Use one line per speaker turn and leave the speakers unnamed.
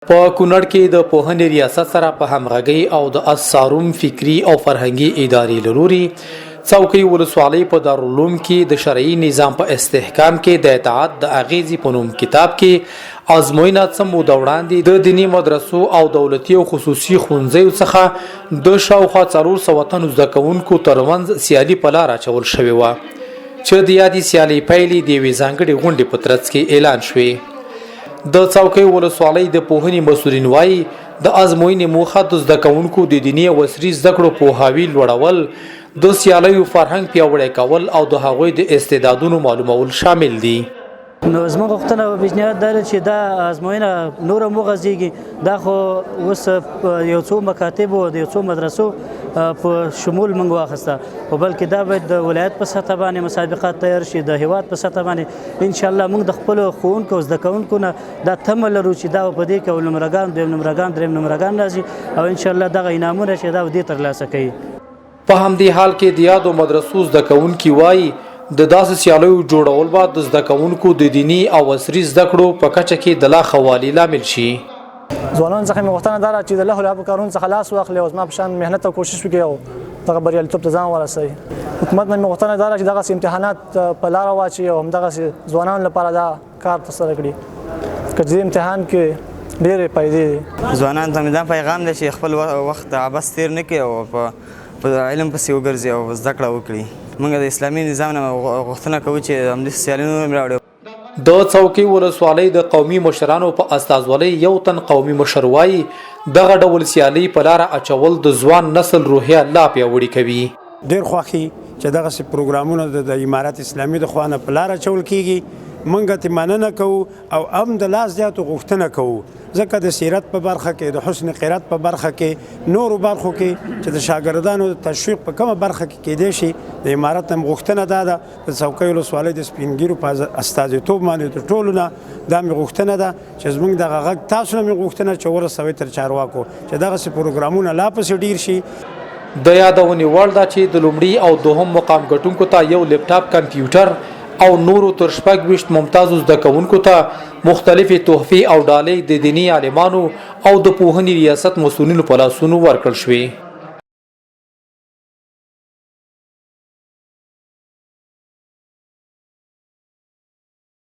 په کونړ کې د پوهنې ریاست سره په همغږۍ او د اساروم فکری او فرهنګي ادارې له لوري څوکۍ ولسوالۍ په دارالعلوم کې د شرعي نظام په استحکام کې د اطاعت د اغیزې په نوم کتاب کې ازموینه څه موده وړاندې د دیني مدرسو او دولتي او خصوصي ښوونځیو څخه د شاوخوا 400 تنو زده کوونکو ترمنځ سیالي په لار اچول شوې وه چې د یادې سیالۍ پایلې د یوې ځانګړې غونډې په ترڅ کې اعلان شوې. د څوکۍ ولسوالۍ د پوهنې مسؤلین وایي د ازموینې موخه د زده کوونکو د دیني او عصري زده کړو پوهاوي لوړول، د سیالیو فرهنګ پیاوړی کول او د هغوی د استعدادونو معلومول شامل دي.
نو زموږ غوښتنه او بجنیات دا چې دا ازموینه نور هم وغځېږي. دا خو اوس یو څو مکاتب او د یو څو مدرسو په شمول موږ واخیسته، خو بلکې دا باید د ولایت په سطح باندې مسابقات تیار شي، د هیواد په سطح باندې انشاءالله موږ د خپلو ښوونکو او زده کوونکو نه دا تمه لرو چې دا په دې کې اول نمرګان، دویم نمرګان، دریم نمرګان راځي او انشاءالله دغه انعامونه چې دا دې ترلاسه کوي.
په همدې حال کې د یادو مدرسو زده کوونکي وایي د داسې سیالیو جوړول به د زده کوونکو د دیني او عصري زده کړو په کچه کې د لا ښه والي لامل شي.
ځوانانو څخه مې غوښتنه دا ده چې د الله العبو کارونو څخه لاس واخلي او زما په شان محنت او کوشش وکړي او دغه بریالیتوب ته ځان ورسوي. حکومت نه مې غوښتنه دا ده چې دغسې امتحانات په لاره واچوي او همدغسې ځوانانو لپاره دا کار ترسره کړي که دې امتحان کې ډېرې فایدې دي.
ځوانانو ته مې دا پیغام دی چې خپل وخت عبث تېر نه کړي او په علم پسې وګرځي او زده کړه وکړي. موږ د اسلامي نظام نه غوښتنه کوو چې همداسې سیالونه هم راوړي.
د څوکۍ ولسوالۍ د قومي مشرانو په استازولۍ یو تن قومي مشر وایي دغه ډول سیالۍ په لاره اچول د ځوان نسل روحیه لا پیاوړې کوي.
ډېر خوښي چې دغسې پروګرامونه د امارت اسلامي د خوا نه په لاره اچول کیږي. موږ ترې مننه کوو او هم د لا زیاتو غوښتنه کوو، ځکه د سیرت په برخه کې، د حسن قرات په برخه کې، نورو برخو کې چې د شاګردانو د تشویق په کومه برخه کې کیدای شي د امارت هم غوښتنه دا ده د څوکۍ ولسوالۍ د سپین ږیرو په استازیتوب باندې د ټولو نه دا مې غوښتنه ده چې زموږ دغه غږ تاسو نه مې غوښتنه چې ورسوئ تر چارواکو چې دغسې پروګرامونه لا پسې ډېر شي.
د یادونې وړ ده چې د لومړي او دوهم مقام ګټونکو ته یو لیپټاپ کمپیوټر او نورو تر 26 ممتازو زده کوونکو ته مختلفې تحفې او ډالۍ د دیني عالمانو او د پوهنې ریاست مسؤلینو په لاسونو ورکړل شوې.